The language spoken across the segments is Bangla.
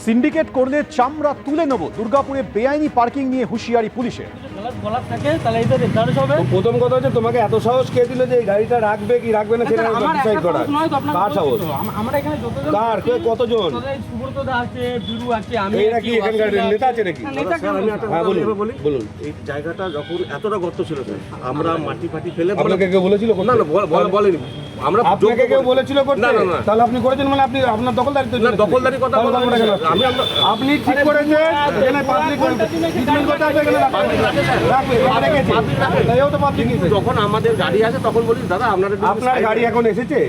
সিন্ডিকেট করলে চামড়া তুলে নেব, দুর্গাপুরে বেআইনি পার্কিং নিয়ে হুঁশিয়ারি পুলিশের। প্রথম কথা হচ্ছে তোমাকে এত সাহস কে দিল যে এই গাড়িটা রাখবে কি রাখবে না সেটা ডিসাইড করা? কার সাহস? আমরা এখানে যতজন কার কতজন? সুব্রতদা আছে, বিরু আছে, আমি এরা কি এখানকার নেতা আছে নাকি? হ্যাঁ বলুন বলুন। এই জায়গাটা যখন এতটা গর্ত ছিল স্যার, আমরা মাটি ফাটি ফেলে আপনাকে কেউ বলেছিল? না না বলেনি আমরা। আপনাকে কেউ বলেছিল করতে? না না না, তাহলে আপনি করেছেন মানে আপনি আপনার দখলদারিত্ব। না দখলদারি কথা বলা না স্যার। আপনি ঠিক করেছেন এখানে পাবলিক ট্রিটমেন্ট করতে হবে, এখানে রাখবে এও তো পাবলিক। যখন আমাদের গাড়ি আসে তখন বলি দাদা আপনাদের আপনার গাড়ি এখন এসেছে?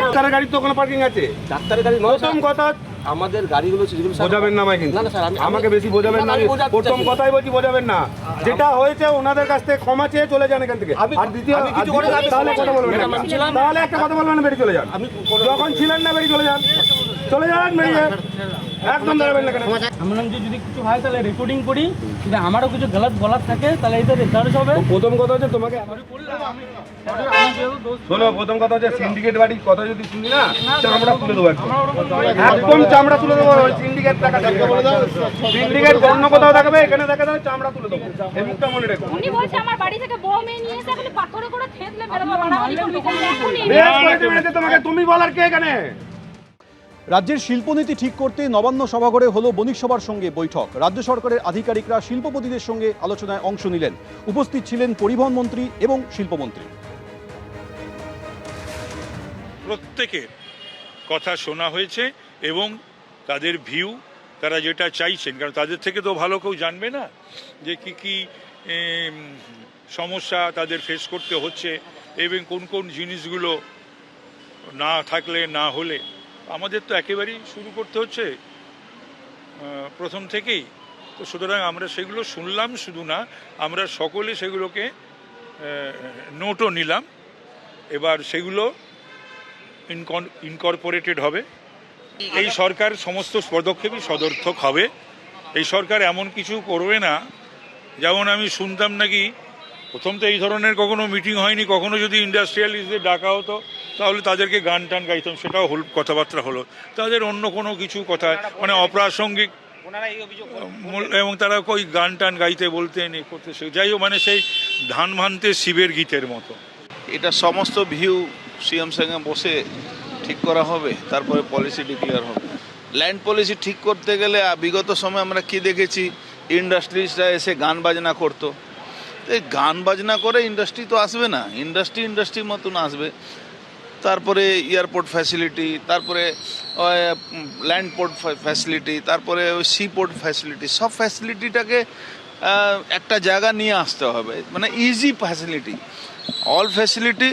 ডাক্তারের গাড়ি তো কোনো পার্কিং আছে? ডাক্তারের গাড়ি নয় প্রথম কথা আমাদের গাড়িগুলো যেগুলো বোঝাবেন না আমায় কিন্তু। না না স্যার, আমাকে বেশি বোঝাবেন না। প্রথম কথাই বলছি বোঝাবেন না। যেটা হয়েছে ওনাদের কাছ থেকে ক্ষমা চেয়ে চলে যান এখান থেকে। আর দ্বিতীয় তাহলে কথা বলবেন না, তাহলে একটা কথা বলবেন না, বেরিয়ে চলে যান। যখন ছিলেন না বেরিয়ে চলে যান, চলে যান বেরিয়ে, একদম দাঁড়াবেন না। আমরা যদি কিছু হয় তাহলে রেকর্ডিং করি, যদি আমারও কিছু গলত বলার থাকে তাহলে এটা রেকর্ড হবে। প্রথম কথা হচ্ছে তোমাকে শোনো, প্রথম কথা হচ্ছে সিন্ডিকেট বাড়ির কথা যদি শুনি না চামড়া তুলে দেবো, একদম চামড়া তুলে দেবো। সিন্ডিকেট টাকা বলে দাও, সিন্ডিকেট অন্য কোথাও থাকবে, এখানে দেখা যাবে চামড়া তুলে দেবো। এই মুখটা মনে রেখো। উনি বলছে আমার বাড়ি থেকে বউ মেয়ে নিয়ে এসে এখন পাথরে করে থেতলে মেরে বাড়াবাড়ি করবে। বেশ করেছে মেরেছে তোমাকে, তুমি বলার কে এখানে? রাজ্যের শিল্পনীতি ঠিক করতে নবান্ন সভাঘরে হলো বণিক সভার সঙ্গে বৈঠক। রাজ্য সরকারের আধিকারিকরা শিল্পপতিদের সঙ্গে আলোচনায় অংশ নিলেন। উপস্থিত ছিলেন পরিবহন মন্ত্রী এবং শিল্পমন্ত্রী। প্রত্যেকের কথা শোনা হয়েছে এবং তাদের ভিউ, তারা যেটা চাইছেন, কারণ তাদের থেকে তো ভালো কেউ জানবে না যে কি কি সমস্যা তাদের ফেস করতে হচ্ছে এবং কোন কোন জিনিসগুলো না থাকলে না হলে আমাদের তো একেবারেই শুরু করতে হচ্ছে প্রথম থেকেই। তো সুতরাং আমরা সেগুলো শুনলাম শুধু না, আমরা সকলে সেগুলোকে নোটও নিলাম। এবার সেগুলো ইনকর্পোরেটেড হবে। এই সরকার সমস্ত পদক্ষেপই সদর্থক হবে। এই সরকার এমন কিছু করবে না, যেমন আমি শুনতাম নাকি প্রথম তো এই ধরনের কখনো মিটিং হয়নি, কখনো যদি ইন্ডাস্ট্রিয়ালিস্টদের ডাকা হতো তাহলে তাদেরকে গান টান গাইতাম, সেটাও কথাবার্তা হলো। তাদের অন্য কোনো কিছু কথা মানে অপ্রাসঙ্গিক, এবং তারা কই গান টান গাইতে বলতেন এ করতে, যাই হোক মানে সেই ধান ভানতে শিবের গীতের মতো। এটা সমস্ত ভিউ সিএম সঙ্গে বসে ঠিক করা হবে, তারপরে পলিসি ডিক্লেয়ার হবে। ল্যান্ড পলিসি ঠিক করতে গেলে বিগত সময় আমরা কি দেখেছি, ইন্ডাস্ট্রিজরা এসে গান বাজনা করতো। এই গান বাজনা করে ইন্ডাস্ট্রি তো আসবে না, ইন্ডাস্ট্রির মতন আসবে। তারপরে এয়ারপোর্ট ফ্যাসিলিটি, তারপরে ল্যান্ড পোর্ট ফ্যাসিলিটি, তারপরে ওই সি পোর্ট ফ্যাসিলিটি, সব ফ্যাসিলিটিটাকে একটা জায়গা নিয়ে আসতে হবে, মানে ইজি ফ্যাসিলিটি, অল ফ্যাসিলিটি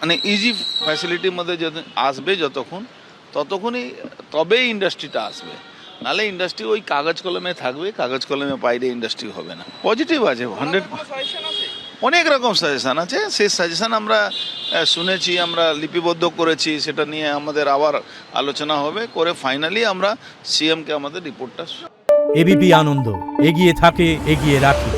মানে ইজি ফ্যাসিলিটির মধ্যে যদি আসবে ততক্ষণই তবেই ইন্ডাস্ট্রিটা আসবে। নাহলে ইন্ডাস্ট্রি ওই কাগজ কলমে থাকবে, কাগজ কলমে বাইরে ইন্ডাস্ট্রি হবে না। পজিটিভ আছে 100, অনেক রকম সাজেশান আছে। সেই সাজেশান আমরা শুনেছি, আমরা লিপিবদ্ধ করেছি, সেটা নিয়ে আমাদের আবার আলোচনা হবে, করে ফাইনালি আমরা সিএমকে আমাদের রিপোর্টটা। এবিপি আনন্দ, এগিয়ে থাকে, এগিয়ে রাখে।